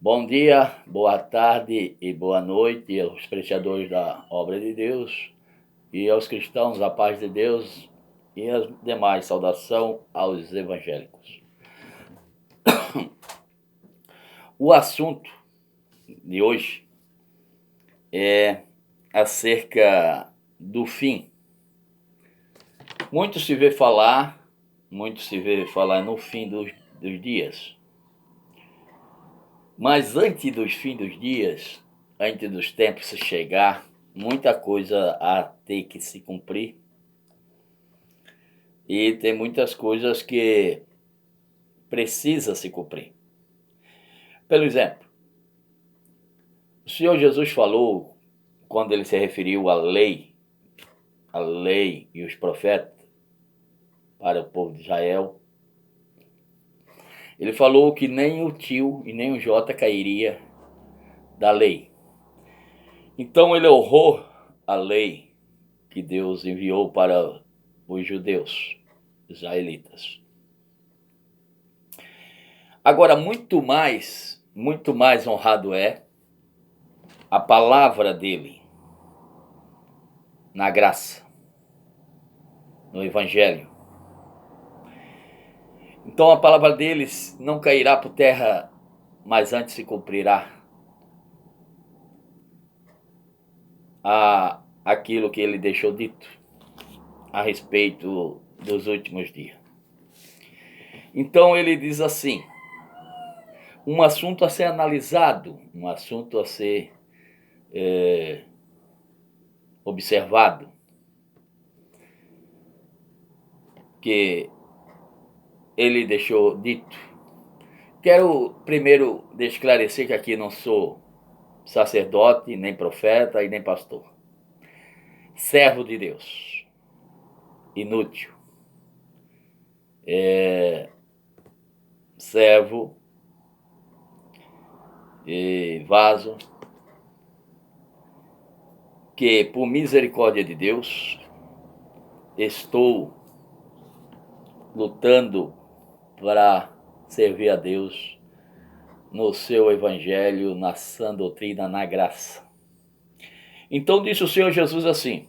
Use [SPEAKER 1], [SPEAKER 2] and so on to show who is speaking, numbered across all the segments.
[SPEAKER 1] Bom dia, boa tarde e boa noite aos apreciadores da obra de Deus e aos cristãos, a paz de Deus e as demais, saudação aos evangélicos. O assunto de hoje é acerca do fim. Muito se vê falar no fim dos dias. Mas antes dos fins dos dias, antes dos tempos se chegar, muita coisa a ter que se cumprir. E tem muitas coisas que precisa se cumprir. Pelo exemplo, o Senhor Jesus falou, quando ele se referiu à lei e os profetas para o povo de Israel, ele falou que nem o tio e nem o Jota cairia da lei. Então ele honrou a lei que Deus enviou para os judeus, israelitas. Agora, muito mais honrado é a palavra dele na graça, no evangelho. Então a palavra deles não cairá por terra, mas antes se cumprirá aquilo que ele deixou dito a respeito dos últimos dias. Então ele diz assim, um assunto a ser analisado, um assunto a ser observado, que ele deixou dito. Quero primeiro esclarecer que aqui não sou sacerdote, nem profeta e nem pastor. Servo de Deus. Inútil. Servo e vaso que, por misericórdia de Deus, estou lutando para servir a Deus no seu evangelho, na sã doutrina, na graça. Então disse o Senhor Jesus assim,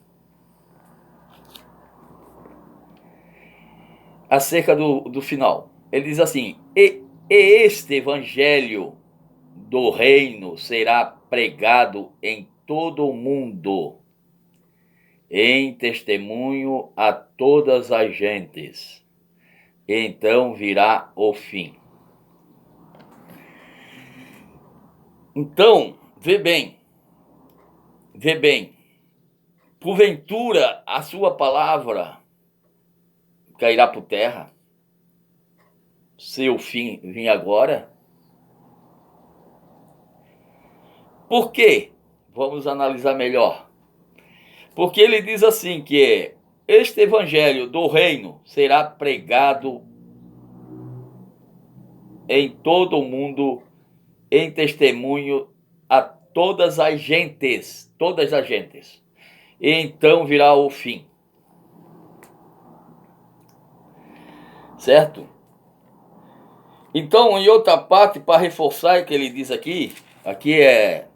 [SPEAKER 1] acerca do final. Ele diz assim, e este evangelho do reino será pregado em todo o mundo, em testemunho a todas as gentes. Então virá o fim. Então, vê bem, porventura a sua palavra cairá por terra, se o fim vir agora? Por quê? Vamos analisar melhor. Porque ele diz assim que este evangelho do reino será pregado em todo o mundo, em testemunho a todas as gentes. E então virá o fim. Certo? Então, em outra parte, para reforçar o que ele diz aqui é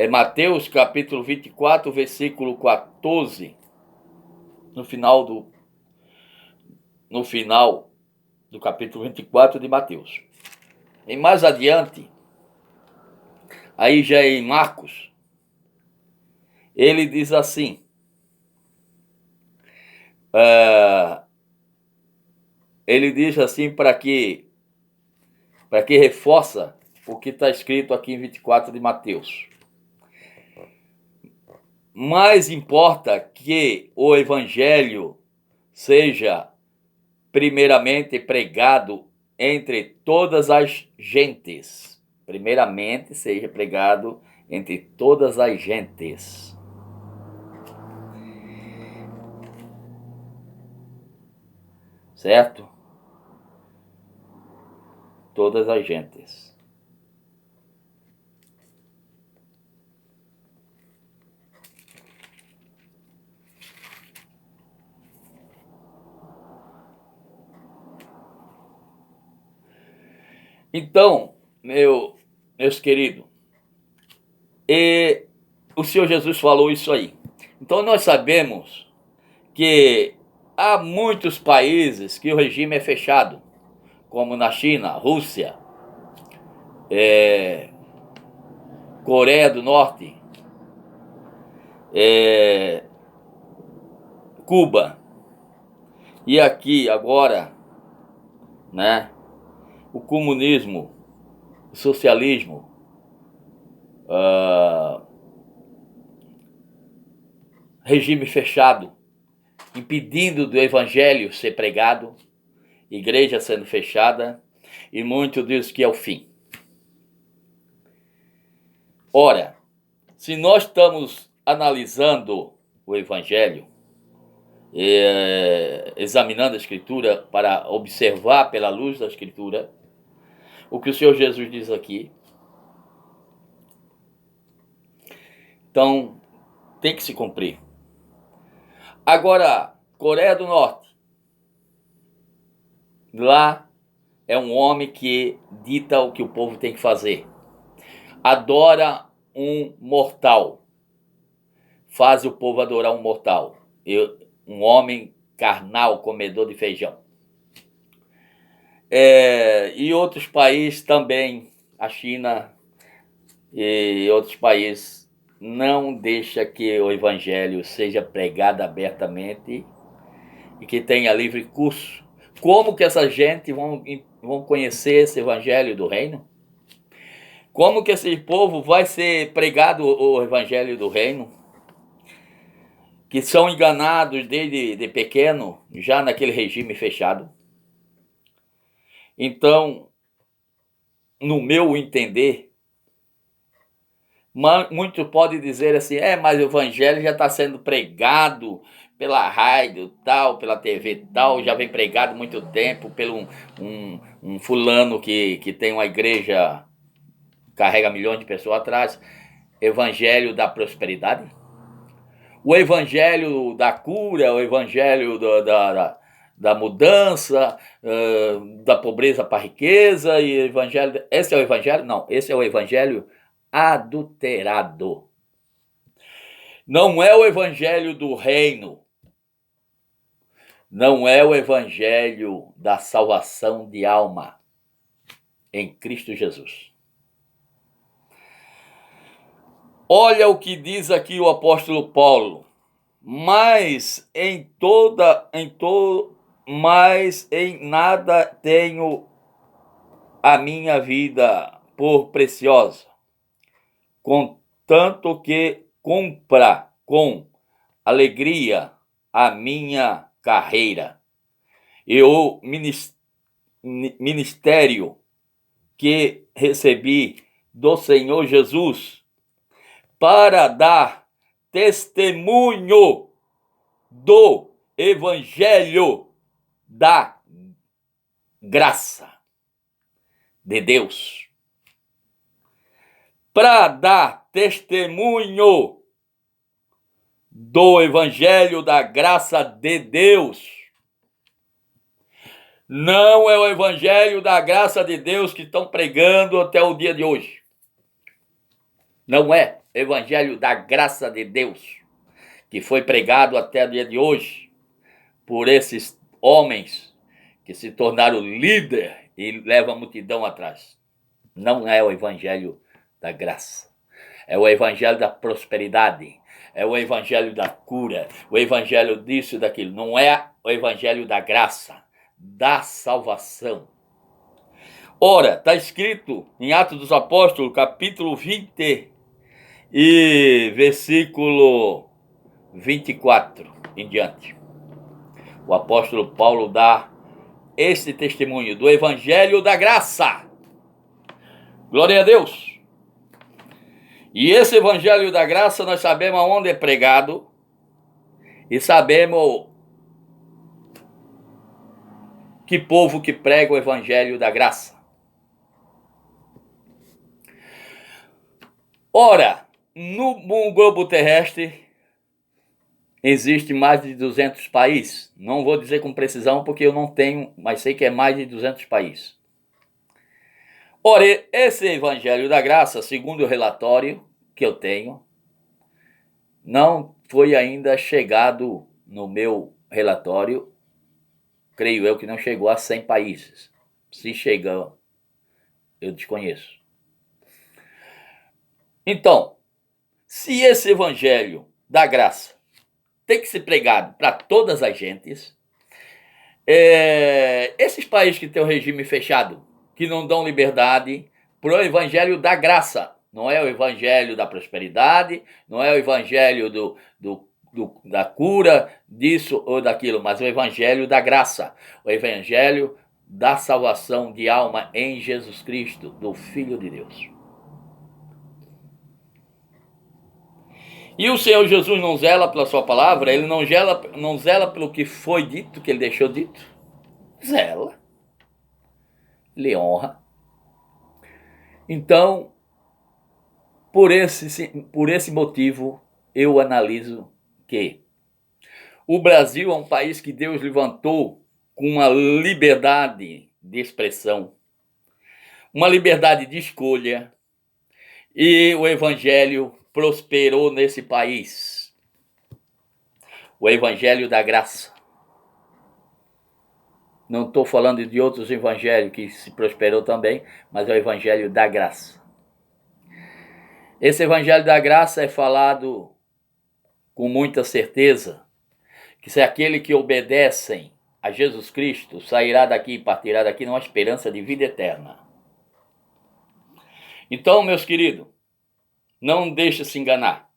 [SPEAKER 1] Mateus capítulo 24, versículo 14, no final do capítulo 24 de Mateus. E mais adiante, aí já em Marcos, ele diz assim, para que reforça o que está escrito aqui em 24 de Mateus. Mais importa que o evangelho seja primeiramente pregado entre todas as gentes. Primeiramente seja pregado entre todas as gentes. Certo? Todas as gentes. Então, meus queridos, e o Senhor Jesus falou isso aí. Então nós sabemos que há muitos países que o regime é fechado, como na China, Rússia, Coreia do Norte, Cuba. E aqui agora, né, o comunismo, o socialismo, regime fechado, impedindo do evangelho ser pregado, igreja sendo fechada, e muitos dizem que é o fim. Ora, se nós estamos analisando o evangelho, examinando a escritura para observar pela luz da escritura o que o Senhor Jesus diz aqui, então tem que se cumprir. Agora, Coreia do Norte, lá é um homem que dita o que o povo tem que fazer. Adora um mortal, faz o povo adorar um mortal, um homem carnal, comedor de feijão. E outros países também, a China e outros países, não deixa que o evangelho seja pregado abertamente e que tenha livre curso. Como que essa gente vão conhecer esse evangelho do reino? Como que esse povo vai ser pregado o evangelho do reino? Que são enganados desde de pequeno, já naquele regime fechado. Então, no meu entender, muito pode dizer assim, mas o evangelho já está sendo pregado pela rádio tal, pela TV tal, já vem pregado há muito tempo pelo um fulano que tem uma igreja, carrega milhões de pessoas atrás. Evangelho da prosperidade, o evangelho da cura, o evangelho da mudança, da pobreza para a riqueza, e evangelho. Esse é o evangelho? Não, esse é o evangelho adulterado. Não é o evangelho do reino. Não é o evangelho da salvação de alma em Cristo Jesus. Olha o que diz aqui o apóstolo Paulo. Mas em nada tenho a minha vida por preciosa, contanto que cumpra com alegria a minha carreira e o ministério que recebi do Senhor Jesus, para dar testemunho do evangelho da graça de Deus. Para dar testemunho do evangelho da graça de Deus. Não é o evangelho da graça de Deus que estão pregando até o dia de hoje. Não é evangelho da graça de Deus que foi pregado até o dia de hoje por esses homens que se tornaram líder e levam a multidão atrás. Não é o evangelho da graça. É o evangelho da prosperidade. É o evangelho da cura. O evangelho disso e daquilo. Não é o evangelho da graça, da salvação. Ora, está escrito em Atos dos Apóstolos, capítulo 20 e versículo 24 em diante. O apóstolo Paulo dá esse testemunho do evangelho da graça. Glória a Deus. E esse evangelho da graça nós sabemos aonde é pregado e sabemos que povo que prega o evangelho da graça. Ora, no globo terrestre existe mais de 200 países. Não vou dizer com precisão porque eu não tenho, mas sei que é mais de 200 países. Ora, esse evangelho da graça, segundo o relatório que eu tenho, não foi ainda chegado no meu relatório, creio eu que não chegou a 100 países. Se chegou, eu desconheço. Então, se esse evangelho da graça tem que ser pregado para todas as gentes, esses países que têm o regime fechado, que não dão liberdade para o evangelho da graça, não é o evangelho da prosperidade, não é o evangelho da cura, disso ou daquilo, mas o evangelho da graça, o evangelho da salvação de alma em Jesus Cristo, do Filho de Deus. E o Senhor Jesus não zela pela sua palavra, ele não zela pelo que foi dito, que ele deixou dito. Zela. Ele honra. Então, por esse motivo, eu analiso que o Brasil é um país que Deus levantou com uma liberdade de expressão, uma liberdade de escolha, e o evangelho prosperou nesse país. O evangelho da graça. Não estou falando de outros evangelhos que se prosperou também, mas é o evangelho da graça. Esse evangelho da graça é falado com muita certeza que se aquele que obedecem a Jesus Cristo sairá daqui e partirá daqui numa esperança de vida eterna. Então, meus queridos, não deixe se enganar.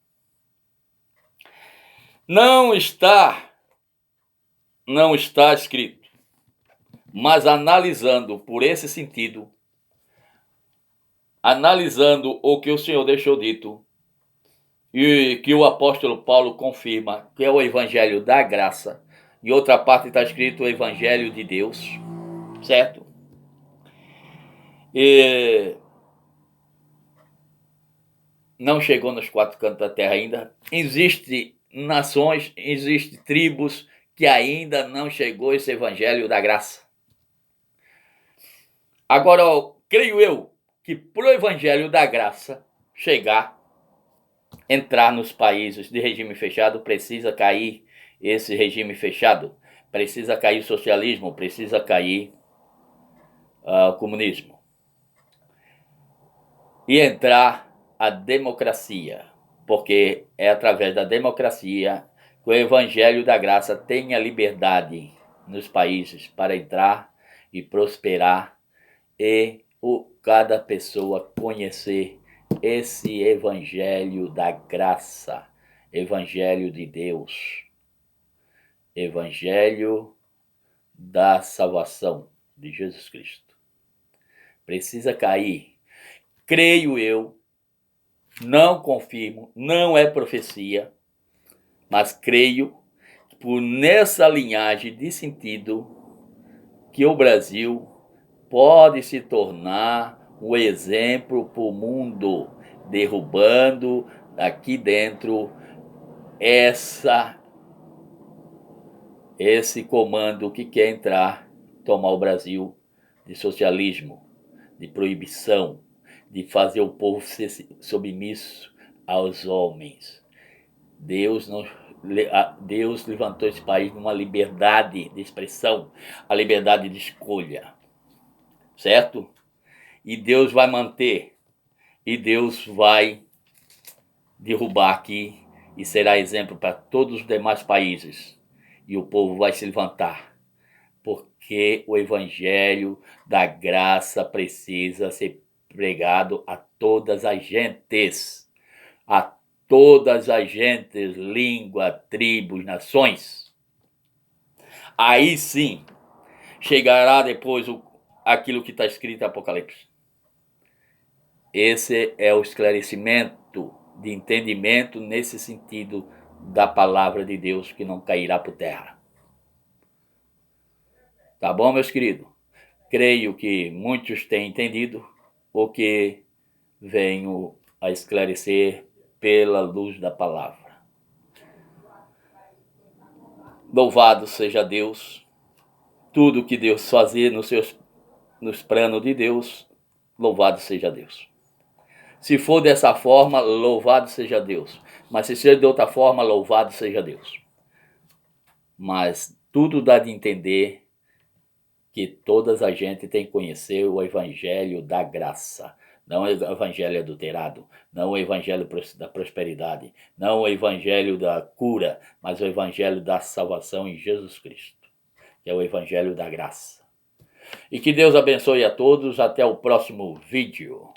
[SPEAKER 1] Não está escrito, mas analisando por esse sentido, analisando o que o Senhor deixou dito, e que o apóstolo Paulo confirma, que é o evangelho da graça. Em outra parte está escrito o evangelho de Deus, certo? E não chegou nos quatro cantos da terra ainda. Existem nações, existem tribos que ainda não chegou esse evangelho da graça. Agora, creio eu que para o evangelho da graça chegar, entrar nos países de regime fechado, precisa cair esse regime fechado, precisa cair o socialismo, precisa cair o comunismo e entrar a democracia, porque é através da democracia que o evangelho da graça tem a liberdade nos países para entrar e prosperar e cada pessoa conhecer esse evangelho da graça, evangelho de Deus, evangelho da salvação de Jesus Cristo. Precisa cair. Creio eu, não confirmo, não é profecia, mas creio que por nessa linhagem de sentido que o Brasil pode se tornar um exemplo para o mundo, derrubando aqui dentro esse comando que quer entrar, tomar o Brasil de socialismo, de proibição, de fazer o povo ser submisso aos homens. Deus levantou esse país numa liberdade de expressão, a liberdade de escolha, certo? E Deus vai manter, e Deus vai derrubar aqui, e será exemplo para todos os demais países. E o povo vai se levantar, porque o evangelho da graça precisa ser pregado a todas as gentes, a todas as gentes, língua, tribos, nações. Aí sim chegará depois aquilo que está escrito em Apocalipse. Esse é o esclarecimento de entendimento nesse sentido da palavra de Deus que não cairá por terra. Tá bom, meus queridos? Creio que muitos têm entendido o que venho a esclarecer pela luz da palavra. Louvado seja Deus. Tudo que Deus fazia nos planos de Deus louvado seja Deus. Se for dessa forma, louvado seja Deus. Mas se ser de outra forma, louvado seja Deus. Mas tudo dá de entender que toda a gente tem que conhecer o evangelho da graça. Não o evangelho adulterado, não o evangelho da prosperidade, não o evangelho da cura, mas o evangelho da salvação em Jesus Cristo, que é o evangelho da graça. E que Deus abençoe a todos. Até o próximo vídeo.